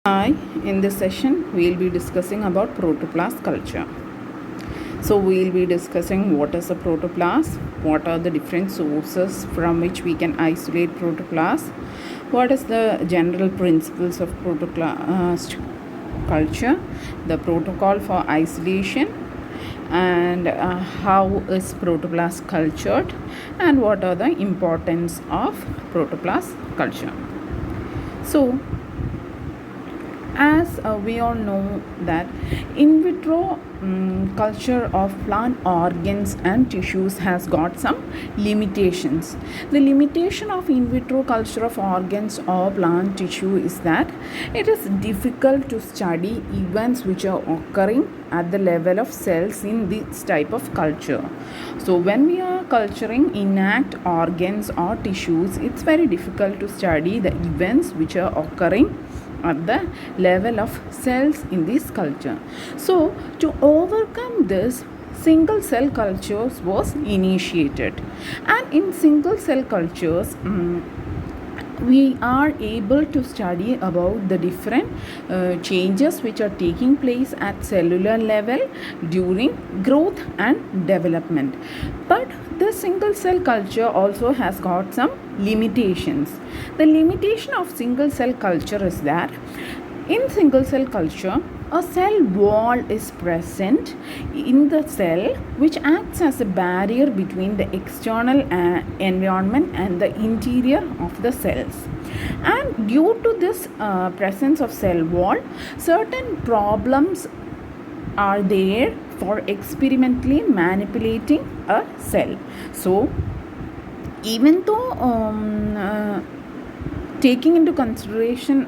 Hi, in this session we'll be discussing about protoplast culture. So we'll be discussing what is a protoplast, what are the different sources from which we can isolate protoplast, what is the general principles of protoplast culture, the protocol for isolation, and how is protoplast cultured, and what are the importance of protoplast culture. So as we all know that in vitro culture of plant organs and tissues has got some limitations. The limitation of in vitro culture of organs or plant tissue is that it is difficult to study events which are occurring at the level of cells in this type of culture. So when we are culturing intact organs or tissues, it's very difficult to study the events which are occurring at the level of cells in this culture. So to overcome this, single cell cultures was initiated, and in single cell cultures we are able to study about the different changes which are taking place at cellular level during growth and development. But the single cell culture also has got some limitations. The limitation of single cell culture is that in single cell culture, a cell wall is present in the cell which acts as a barrier between the external environment and the interior of the cells. And due to this presence of cell wall, certain problems are there for experimentally manipulating a cell. So even though taking into consideration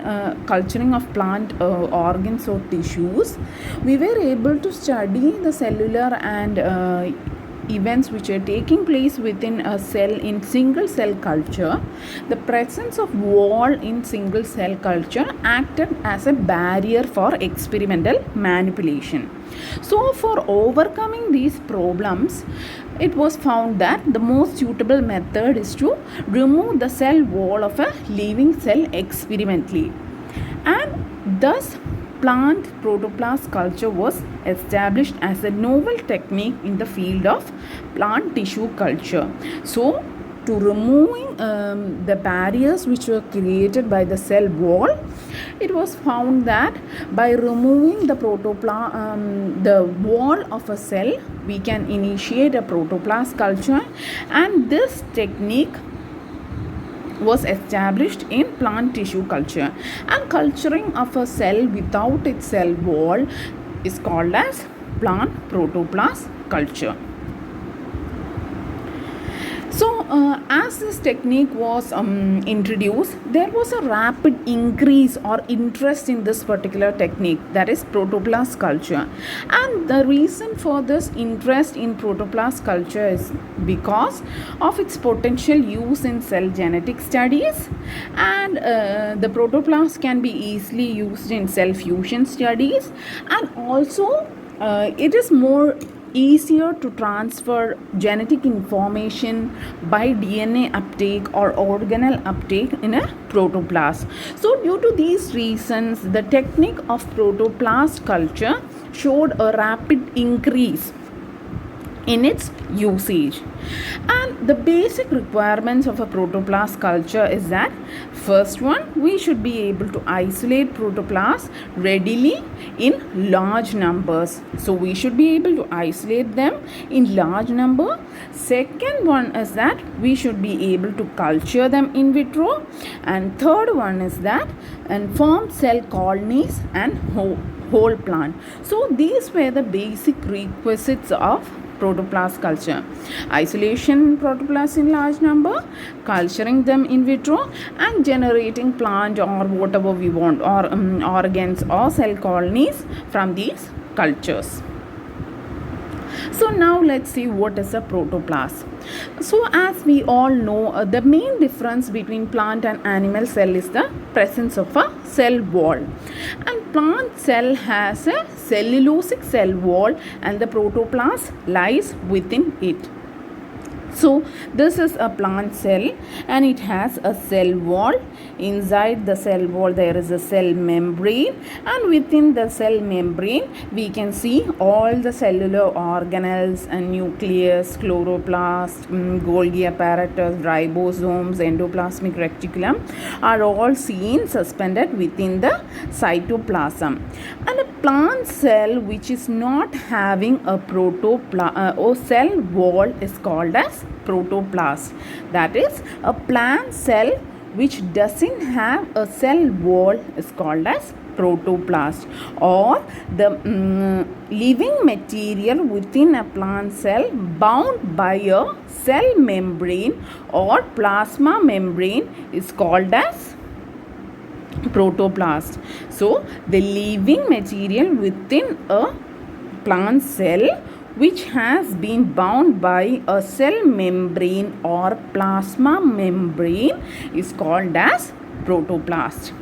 culturing of plant organs or tissues, we were able to study the cellular and events which are taking place within a cell in single cell culture. The presence of wall in single cell culture acted as a barrier for experimental manipulation. So for overcoming these problems, it was found that the most suitable method is to remove the cell wall of a living cell experimentally, and thus plant protoplast culture was established as a novel technique in the field of plant tissue culture. So to removing the barriers which were created by the cell wall, it was found that by removing the the wall of a cell, we can initiate a protoplast culture, and this technique was established in plant tissue culture. And culturing of a cell without its cell wall is called as plant protoplast culture. So, as this technique was introduced, there was a rapid increase or interest in this particular technique, that is protoplast culture. And the reason for this interest in protoplast culture is because of its potential use in cell genetic studies, and the protoplast can be easily used in cell fusion studies, and also it is more easier to transfer genetic information by DNA uptake or organelle uptake in a protoplast. So due to these reasons, the technique of protoplast culture showed a rapid increase in its usage. And the basic requirements of a protoplast culture is that first one, we should be able to isolate protoplast readily in large numbers. So we should be able to isolate them in large number. Second one is that we should be able to culture them in vitro, and third one is that and form cell colonies and whole plant. So these were the basic requisites of protoplast culture: isolation protoplast in large number, culturing them in vitro, and generating plant or whatever we want, or organs or cell colonies from these cultures. So now let's see what is a protoplast. So as we all know, the main difference between plant and animal cell is the presence of a cell wall. And plant cell has a cellulosic cell wall, and the protoplast lies within it. So this is a plant cell and it has a cell wall. Inside the cell wall there is a cell membrane, and within the cell membrane we can see all the cellular organelles and nucleus, chloroplast, Golgi apparatus, ribosomes, endoplasmic reticulum are all seen suspended within the cytoplasm. And a plant cell which is not having a or cell wall is called as protoplast. That is, a plant cell which doesn't have a cell wall is called as protoplast, or the living material within a plant cell bound by a cell membrane or plasma membrane is called as protoplast. So the living material within a plant cell which has been bound by a cell membrane or plasma membrane is called as protoplast.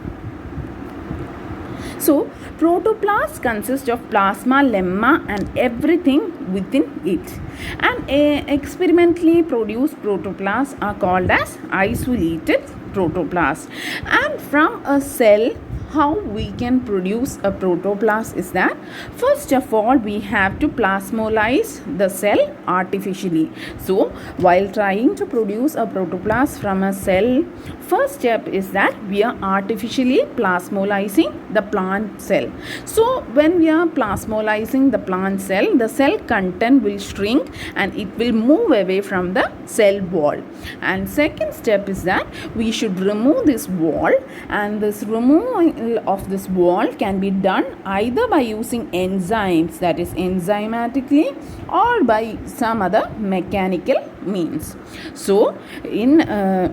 So protoplast consists of plasma, lemma and everything within it. And experimentally produced protoplasts are called as isolated protoplasts. And from a cell, how we can produce a protoplast is that first of all we have to plasmolyze the cell artificially. So while trying to produce a protoplast from a cell, first step is that we are artificially plasmolyzing the plant cell. So when we are plasmolyzing the plant cell, the cell content will shrink and it will move away from the cell wall. And second step is that we should remove this wall, and this removal of this wall can be done either by using enzymes, that is enzymatically, or by some other mechanical means. So in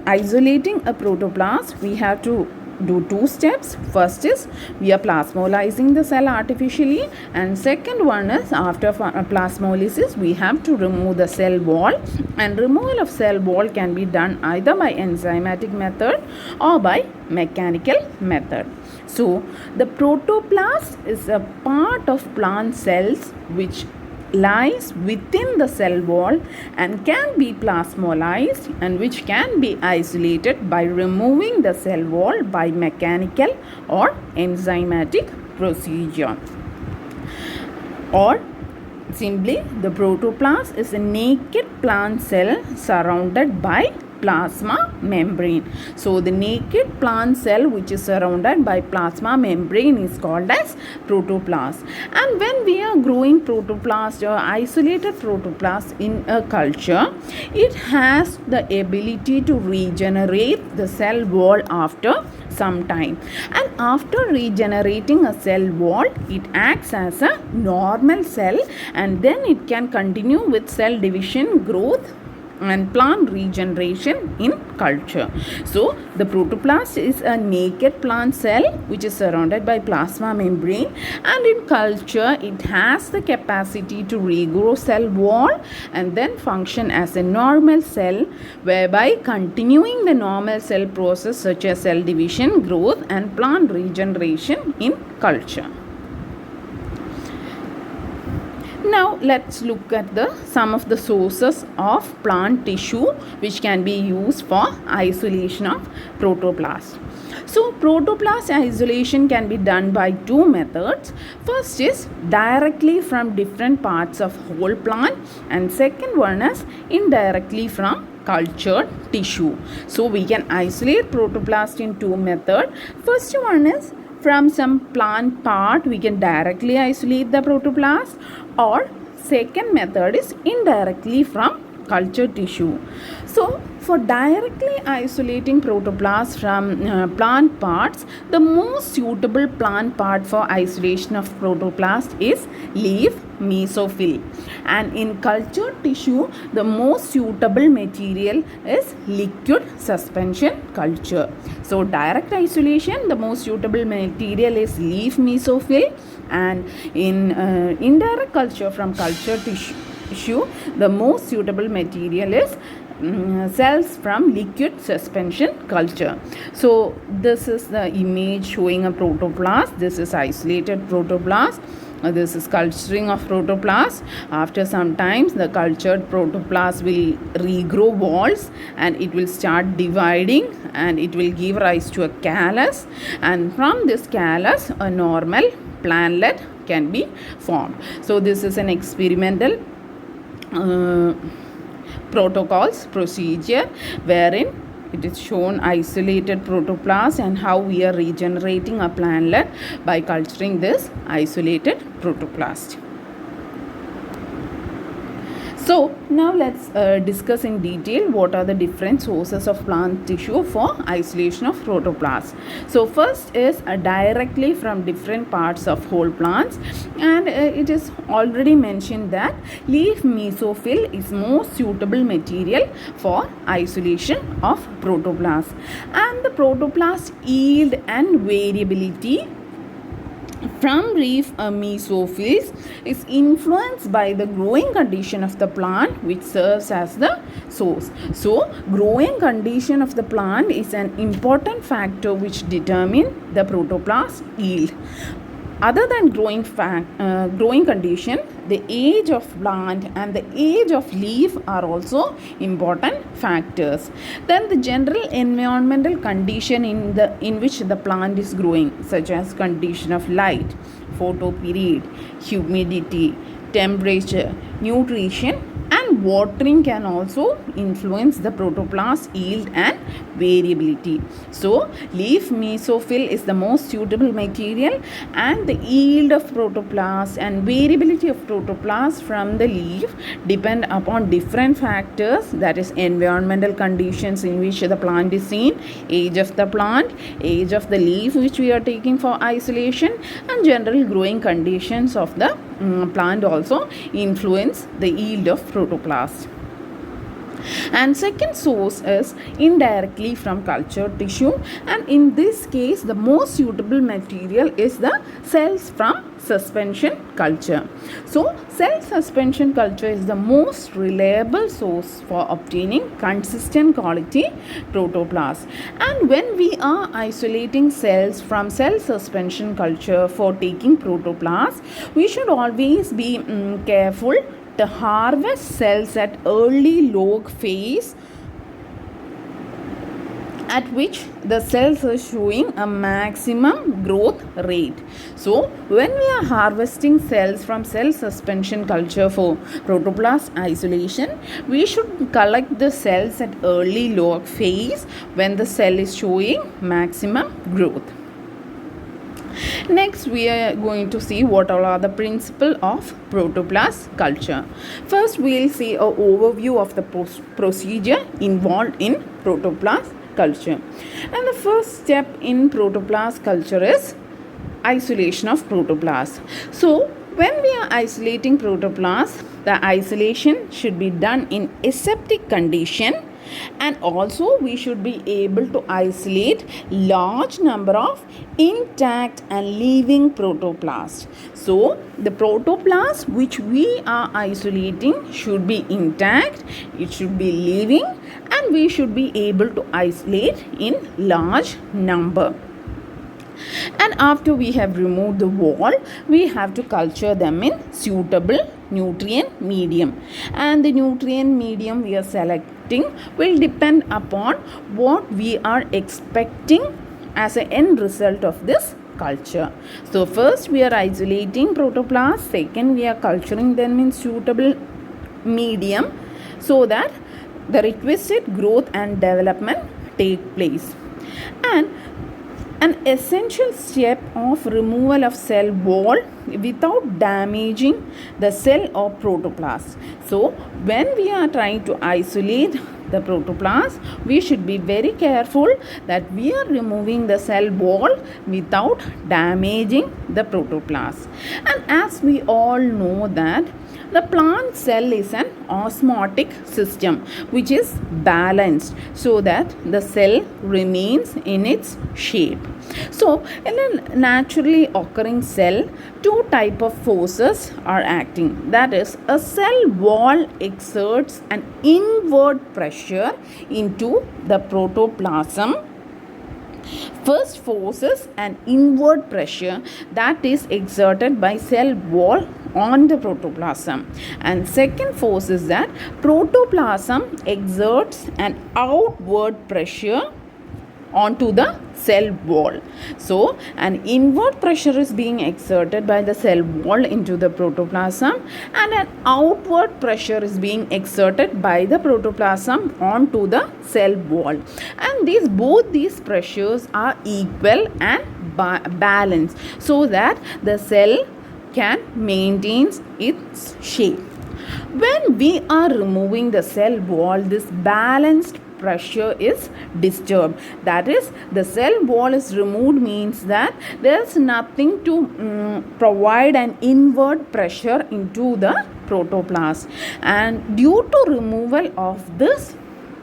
isolating a protoplast we have to do two steps. First is we are plasmolyzing the cell artificially, and second one is after plasmolysis we have to remove the cell wall, and removal of cell wall can be done either by enzymatic method or by mechanical method. So the protoplast is a part of plant cells which lies within the cell wall and can be plasmolyzed, and which can be isolated by removing the cell wall by mechanical or enzymatic procedure. Or simply, the protoplast is a naked plant cell surrounded by plasma membrane. So the naked plant cell which is surrounded by plasma membrane is called as protoplast. And when we are growing protoplast or isolated protoplast in a culture, it has the ability to regenerate the cell wall after some time, and after regenerating a cell wall it acts as a normal cell, and then it can continue with cell division, growth and plant regeneration in culture. So the protoplast is a naked plant cell which is surrounded by plasma membrane, and in culture it has the capacity to regrow cell wall and then function as a normal cell, whereby continuing the normal cell process such as cell division, growth and plant regeneration in culture. Now let's look at some of the sources of plant tissue which can be used for isolation of protoplast. So protoplast isolation can be done by two methods. First is directly from different parts of whole plant, and second one is indirectly from cultured tissue. So we can isolate protoplast in two methods. First one is from some plant part we can directly isolate the protoplast, or second method is indirectly from cultured tissue. So for directly isolating protoplast from plant parts, the most suitable plant part for isolation of protoplast is leaf mesophyll, and in cultured tissue the most suitable material is liquid suspension culture. So direct isolation, the most suitable material is leaf mesophyll, and in indirect culture from cultured tissue the most suitable material is cells from liquid suspension culture. So this is the image showing a protoplast. This is isolated protoplast. This is culturing of protoplast. After some time, the cultured protoplast will regrow walls and it will start dividing and it will give rise to a callus, and from this callus a normal plantlet can be formed. So this is an experimental protocols procedure wherein it is shown isolated protoplast and how we are regenerating a plantlet by culturing this isolated protoplast. So now let's discuss in detail what are the different sources of plant tissue for isolation of protoplast. So first is directly from different parts of whole plants, and it is already mentioned that leaf mesophyll is most suitable material for isolation of protoplast, and the protoplast yield and variability from leaf mesophylls is influenced by the growing condition of the plant, which serves as the source. So growing condition of the plant is an important factor which determine the protoplast yield. Other than growing condition, the age of plant and the age of leaf are also important factors. Then the general environmental condition in which the plant is growing, such as condition of light, photo period, humidity, temperature, nutrition and watering can also influence the protoplast yield and variability. So leaf mesophyll is the most suitable material, and the yield of protoplast and variability of protoplast from the leaf depend upon different factors, that is environmental conditions in which the plant is seen, age of the plant, age of the leaf which we are taking for isolation, and general growing conditions of the plant also influence the yield of protoplast. And second source is indirectly from cultured tissue, and in this case the most suitable material is the cells from suspension culture. So cell suspension culture is the most reliable source for obtaining consistent quality protoplast, and when we are isolating cells from cell suspension culture for taking protoplast, we should always be careful to harvest cells at early log phase, at which the cells are showing a maximum growth rate. So when we are harvesting cells from cell suspension culture for protoplast isolation, we should collect the cells at early log phase when the cell is showing maximum growth. Next, we are going to see what all are the principles of protoplast culture. First, we will see an overview of the procedure involved in protoplast culture. And the first step in protoplast culture is isolation of protoplast. So, when we are isolating protoplast, the isolation should be done in aseptic condition, and also we should be able to isolate large number of intact and living protoplast. So the protoplast which we are isolating should be intact, it should be living, and we should be able to isolate in large number. And after we have removed the wall, we have to culture them in suitable nutrient medium, and the nutrient medium we are selecting will depend upon what we are expecting as an end result of this culture. So first we are isolating protoplast, second we are culturing them in suitable medium so that the requisite growth and development take place. And an essential step of removal of cell wall without damaging the cell or protoplast. So when we are trying to isolate the protoplast, we should be very careful that we are removing the cell wall without damaging the protoplast. And as we all know that the plant cell is an osmotic system which is balanced so that the cell remains in its shape. So in a naturally occurring cell, two type of forces are acting. That is, a cell wall exerts an inward pressure into the protoplasm. First force is an inward pressure that is exerted by cell wall on the protoplasm, and second force is that protoplasm exerts an outward pressure onto the cell wall. So an inward pressure is being exerted by the cell wall into the protoplasm, and an outward pressure is being exerted by the protoplasm onto the cell wall, and both these pressures are equal and balanced so that the cell can maintain its shape. When we are removing the cell wall, this balanced pressure is disturbed. That is, the cell wall is removed means that there is nothing to provide an inward pressure into the protoplasm, and due to removal of this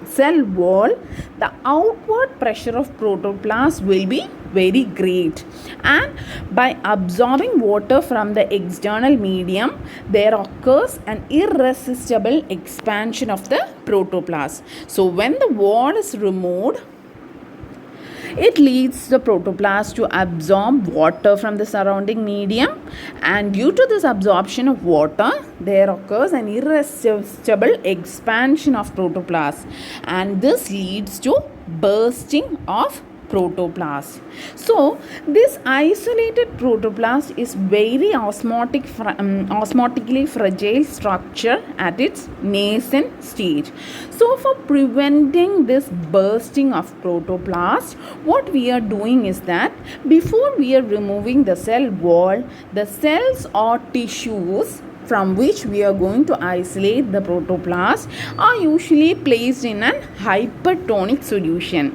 cell wall, the outward pressure of protoplasm will be very great, and by absorbing water from the external medium, there occurs an irresistible expansion of the protoplasm. So when the wall is removed, it leads the protoplasm to absorb water from the surrounding medium, and due to this absorption of water, there occurs an irresistible expansion of protoplasm, and this leads to bursting of protoplasm. So this isolated protoplasm is very osmotically fragile structure at its nascent stage. So for preventing this bursting of protoplasm, what we are doing is that before we are removing the cell wall, the cells or tissues from which we are going to isolate the protoplasm are usually placed in an hypertonic solution,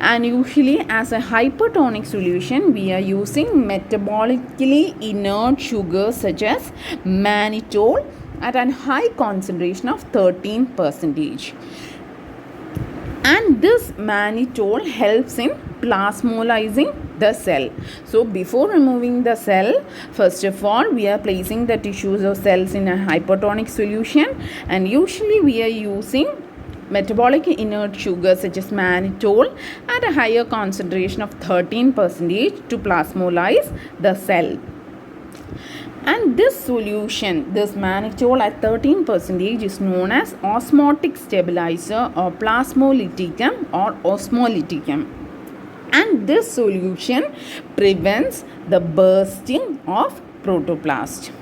and usually as a hypertonic solution we are using metabolically inert sugars such as mannitol at a high concentration of 13%, and this mannitol helps in plasmolizing the cell. So before removing the cell, first of all we are placing the tissues or cells in a hypertonic solution, and usually we are using metabolic inert sugars such as mannitol at a higher concentration of 13% to plasmolize the cell. And this solution, this mannitol at 13%, is known as osmotic stabilizer or plasmolyticum or osmolyticum. And this solution prevents the bursting of protoplasm.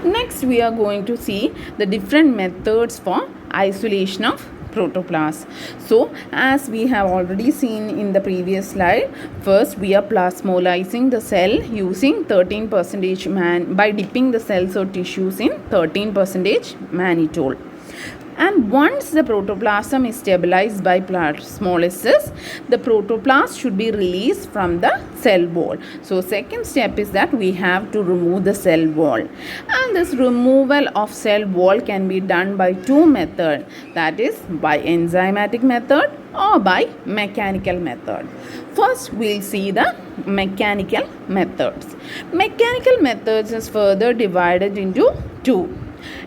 Next, we are going to see the different methods for isolation of protoplasm. So as we have already seen in the previous slide, first we are plasmolizing the cell using 13% by dipping the cells or tissues in 13% mannitol. And once the protoplasm is stabilized by plasmolysis, the protoplasm should be released from the cell wall. So second step is that we have to remove the cell wall. And this removal of cell wall can be done by two methods, that is by enzymatic method or by mechanical method. First we'll see the mechanical methods. Mechanical methods is further divided into two.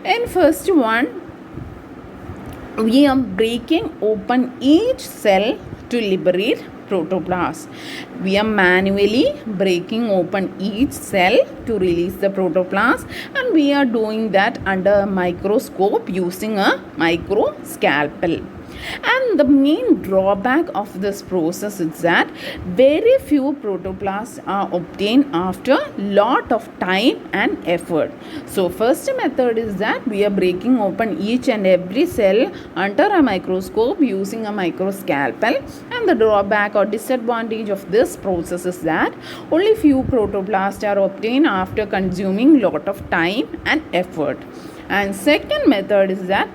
In first one, we are breaking open each cell to liberate protoplasm. We are manually breaking open each cell to release the protoplasm, and we are doing that under a microscope using a microscalpel. And the main drawback of this process is that very few protoplasts are obtained after lot of time and effort. So first method is that we are breaking open each and every cell under a microscope using a microscalpel, and the drawback or disadvantage of this process is that only few protoplasts are obtained after consuming lot of time and effort. And second method is that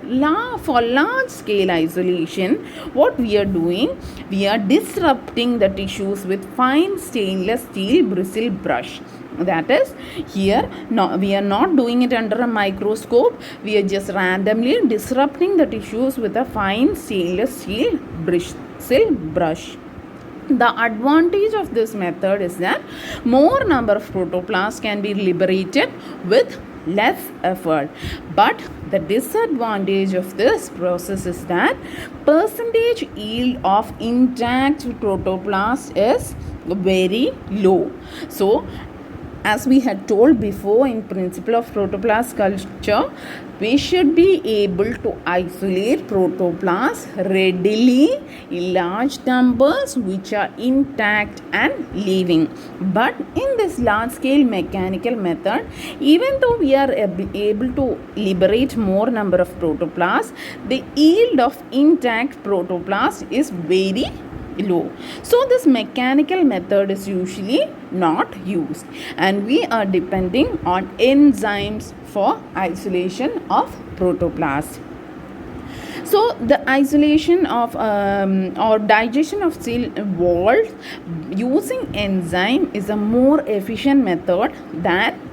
for large scale isolation, what we are doing, we are disrupting the tissues with fine stainless steel bristle brush. That is, here we are not doing it under a microscope, we are just randomly disrupting the tissues with a fine stainless steel bristle brush. The advantage of this method is that more number of protoplasts can be liberated with less effort. But the disadvantage of this process is that percentage yield of intact protoplast is very low. So as we had told before in principle of protoplast culture, we should be able to isolate protoplasts readily in large numbers which are intact and living. But in this large scale mechanical method, even though we are able to liberate more number of protoplasts, the yield of intact protoplast is very low. So this mechanical method is usually not used, and we are depending on enzymes for isolation of protoplast. So the isolation of or digestion of cell walls using enzyme is a more efficient method than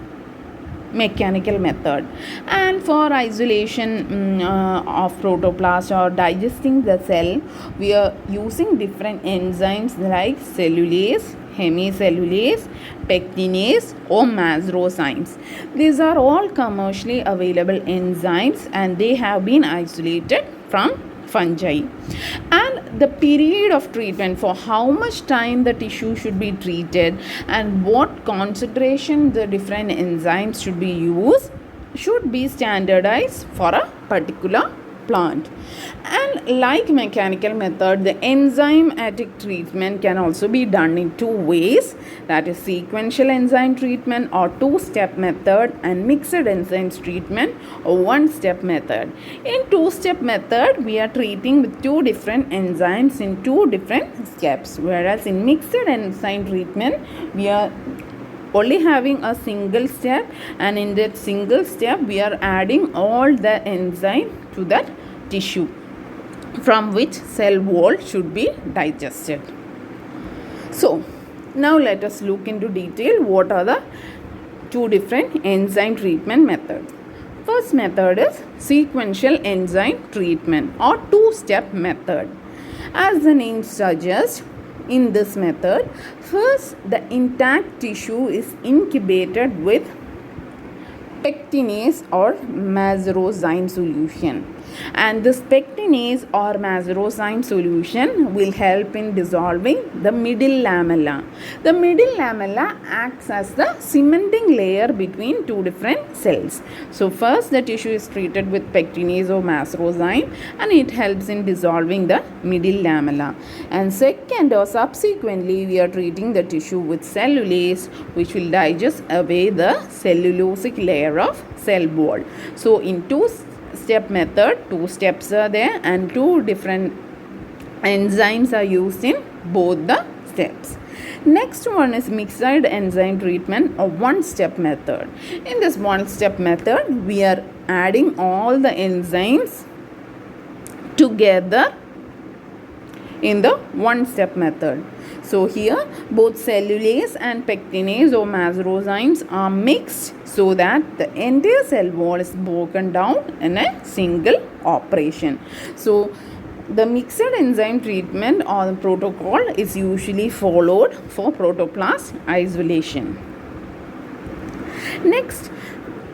mechanical method. And for isolation of protoplast or digesting the cell, we are using different enzymes like cellulase, hemicellulase, pectinase or mazerozymes. These are all commercially available enzymes and they have been isolated from fungi. And the period of treatment, for how much time the tissue should be treated and what concentration the different enzymes should be used, should be standardized for a particular plant. And like mechanical method, the enzymatic treatment can also be done in two ways, that is sequential enzyme treatment or two-step method, and mixed enzymes treatment or one-step method. In two-step method, we are treating with two different enzymes in two different steps, whereas in mixed enzyme treatment, we are only having a single step, and in that single step we are adding all the enzyme to that tissue from which cell wall should be digested. So now let us look into detail what are the two different enzyme treatment methods. First method is sequential enzyme treatment or two-step method. As the name suggests, in this method, first the intact tissue is incubated with pectinase or mazerozyme solution, and this pectinase or mazerozyme solution will help in dissolving the middle lamella. The middle lamella acts as the cementing layer between two different cells. So first the tissue is treated with pectinase or mazerozyme and it helps in dissolving the middle lamella, and second or subsequently we are treating the tissue with cellulase, which will digest away the cellulosic layer of cell wall. So in two-step method, two steps are there and two different enzymes are used in both the steps. Next one is mixed enzyme treatment or one-step method. In this one-step method, we are adding all the enzymes together in the one-step method. So here both cellulase and pectinase or mazerozymes are mixed so that the entire cell wall is broken down in a single operation. So the mixed enzyme treatment or the protocol is usually followed for protoplast isolation. Next,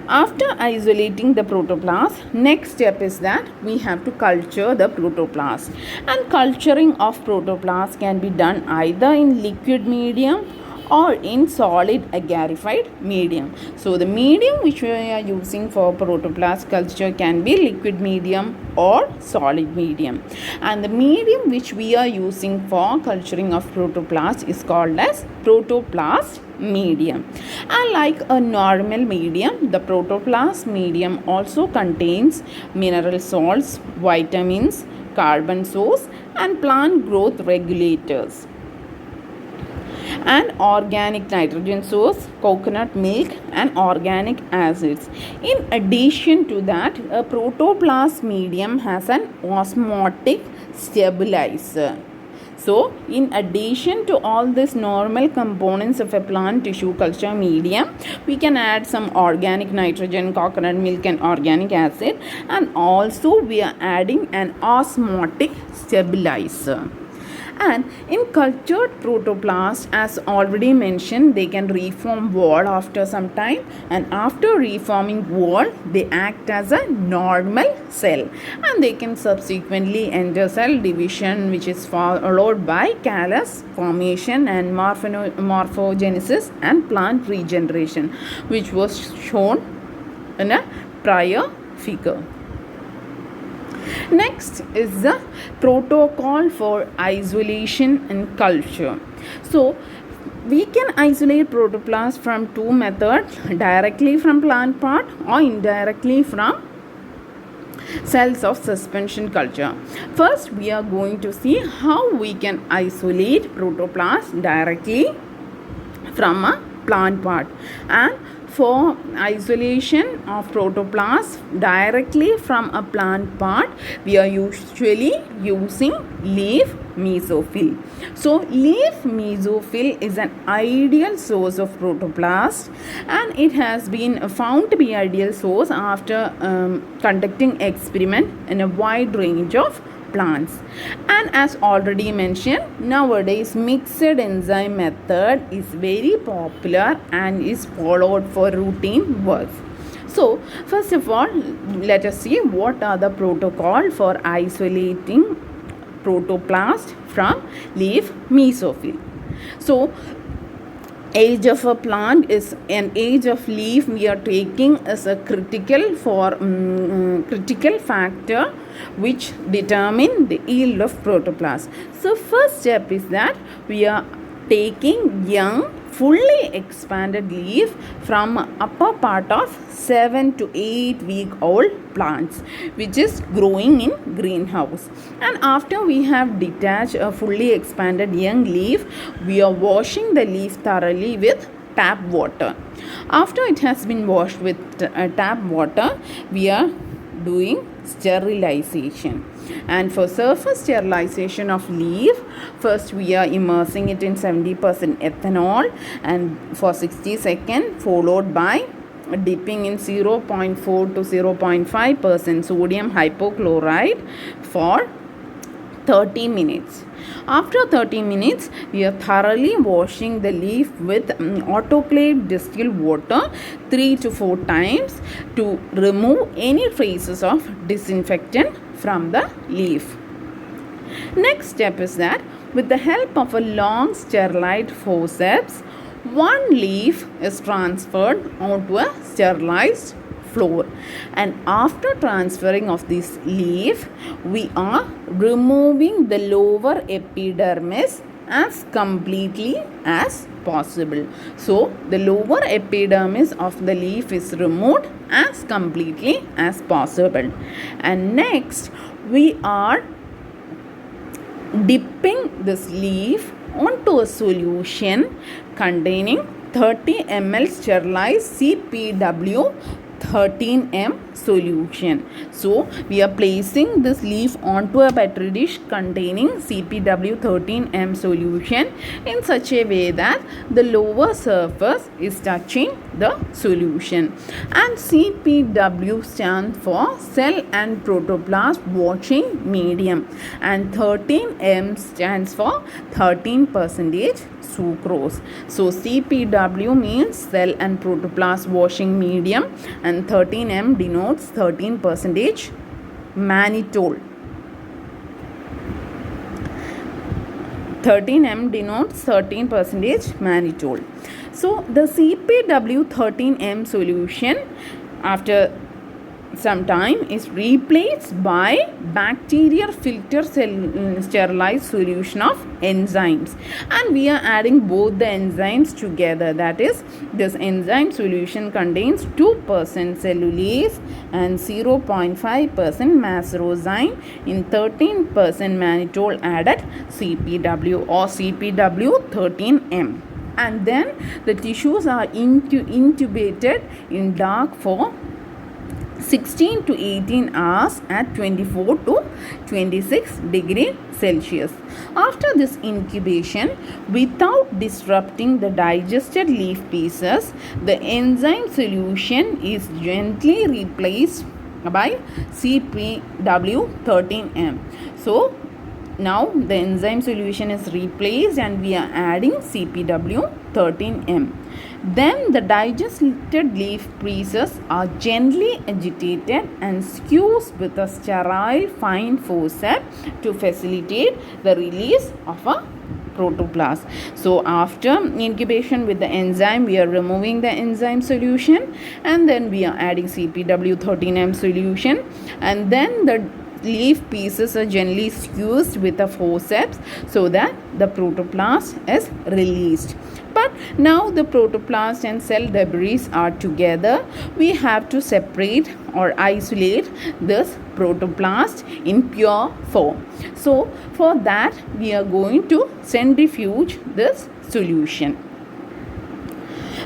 after isolating the protoplast, next step is that we have to culture the protoplast. And culturing of protoplast can be done either in liquid medium or in solid agarified medium. So the medium which we are using for protoplast culture can be liquid medium or solid medium, and the medium which we are using for culturing of protoplast is called as protoplast medium. And like a normal medium, the protoplast medium also contains mineral salts, vitamins, carbon source and plant growth regulators. and organic nitrogen source, coconut milk, and organic acids. In addition to that, a protoplast medium has an osmotic stabilizer. So, in addition to all these normal components of a plant tissue culture medium, we can add some organic nitrogen, coconut milk, and organic acid, and also we are adding an osmotic stabilizer. And in cultured protoplast, as already mentioned, they can reform wall after some time, and after reforming wall they act as a normal cell, and they can subsequently enter cell division, which is followed by callus formation and morphogenesis and plant regeneration, which was shown in a prior figure. Next is the protocol for isolation in culture. So, we can isolate protoplast from two methods: directly from plant part or indirectly from cells of suspension culture. First, we are going to see how we can isolate protoplast directly from a plant part. And for isolation of protoplast directly from a plant part, we are usually using leaf mesophyll. So, leaf mesophyll is an ideal source of protoplast, and it has been found to be ideal source after conducting experiment in a wide range of plants. And as already mentioned, nowadays mixed enzyme method is very popular and is followed for routine work. So, first of all, let us see what are the protocol for isolating protoplast from leaf mesophyll. So, age of a plant is an age of leaf we are taking as a critical factor which determine the yield of protoplast. So first step is that we are taking young fully expanded leaf from upper part of 7 to 8 week old plants which is growing in greenhouse. And after we have detached a fully expanded young leaf, we are washing the leaf thoroughly with tap water. After it has been washed with tap water, we are doing sterilization. And for surface sterilization of leaf, first we are immersing it in 70% ethanol and for 60 seconds, followed by dipping in 0.4 to 0.5% sodium hypochlorite for 30 minutes. After 30 minutes, we are thoroughly washing the leaf with autoclave distilled water 3 to 4 times to remove any traces of disinfectant from the leaf. Next step is that with the help of a long sterilized forceps, one leaf is transferred onto a sterilized floor, and after transferring of this leaf, we are removing the lower epidermis as completely as possible. So the lower epidermis of the leaf is removed as completely as possible. And next we are dipping this leaf onto a solution containing 30 ml sterilized CPW 13M solution. So we are placing this leaf onto a petri dish containing CPW 13M solution in such a way that the lower surface is touching the solution. And CPW stands for cell and protoplast washing medium, and 13M stands for 13% sucrose. So CPW means cell and protoplast washing medium, and 13M denotes 13% mannitol. 13M denotes 13% mannitol. So the CPW 13M solution after some time is replaced by bacterial filter sterilized solution of enzymes, and we are adding both the enzymes together. That is, this enzyme solution contains 2% cellulase and 0.5% macerozyme in 13% mannitol added CPW or CPW 13M. and then the tissues are intubated in dark for 16 to 18 hours at 24 to 26 degree Celsius. After this incubation, without disrupting the digested leaf pieces, the enzyme solution is gently replaced by CPW13M. So now the enzyme solution is replaced and we are adding CPW13M. Then the digested leaf pieces are gently agitated and squeezed with a sterile fine forceps to facilitate the release of a protoplast. So after incubation with the enzyme, we are removing the enzyme solution and then we are adding CPW13M solution, and then the leaf pieces are gently squeezed with a forceps so that the protoplast is released. But now the protoplast and cell debris are together. We have to separate or isolate this protoplast in pure form. So for that we are going to centrifuge this solution.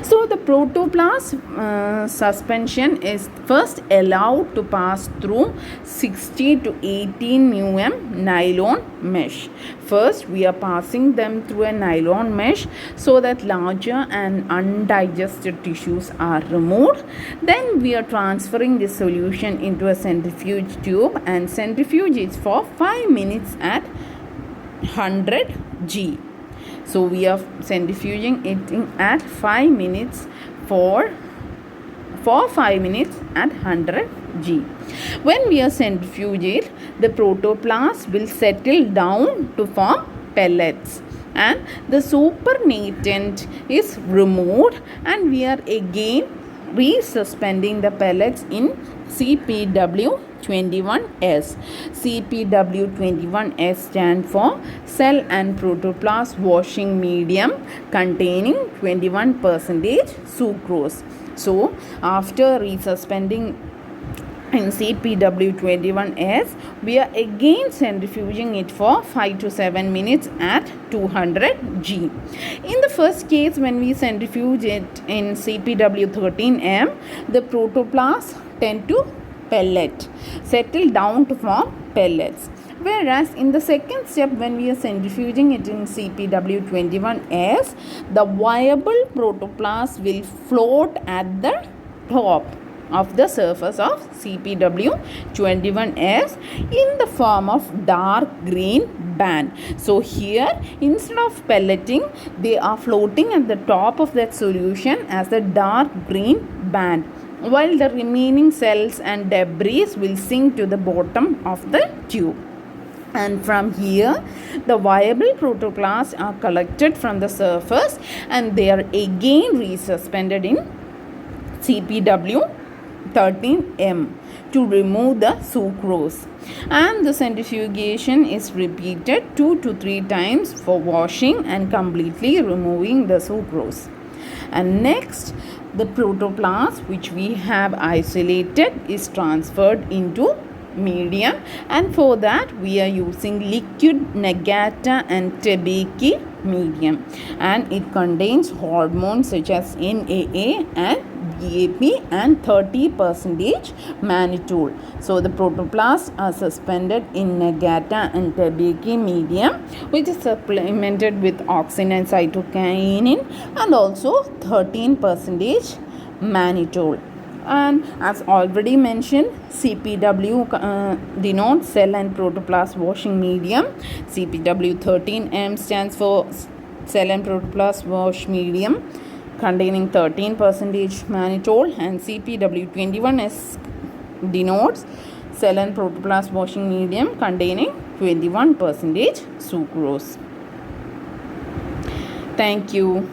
So the protoplast suspension is first allowed to pass through 60 to 18 mm nylon mesh. First we are passing them through a nylon mesh so that larger and undigested tissues are removed. Then we are transferring this solution into a centrifuge tube and centrifuge it for 5 minutes at 100 G. So we are centrifuging it at 5 minutes for 5 minutes at 100 G. When we are centrifuge it, the protoplast will settle down to form pellets and the supernatant is removed, and we are again resuspending the pellets in CPW21S. CPW21S stands for cell and protoplast washing medium containing 21% sucrose. So after resuspending in CPW21S, we are again centrifuging it for 5 to 7 minutes at 200 G. In the first case, when we centrifuge it in CPW13M, the protoplasts tend to settle down to form pellets. Whereas in the second step, when we are centrifuging it in CPW21S, the viable protoplast will float at the top of the surface of CPW21S in the form of dark green band. So here, instead of pelleting, they are floating at the top of that solution as a dark green band, while the remaining cells and debris will sink to the bottom of the tube. And from here, the viable protoplasts are collected from the surface and they are again resuspended in CPW13M to remove the sucrose, and the centrifugation is repeated 2 to 3 times for washing and completely removing the sucrose. And next, the protoplast which we have isolated is transferred into medium, and for that we are using liquid Nagata and Tebeki medium, and it contains hormones such as NAA and BAP and 30% mannitol. So the protoplasts are suspended in Nagata and Tebeki medium, which is supplemented with auxin and cytokinin and also 13% mannitol. And as already mentioned, CPW denotes cell and protoplast washing medium. CPW13M stands for cell and protoplast wash medium containing 13% mannitol, and CPW21S denotes cell and protoplast washing medium containing 21% sucrose. Thank you.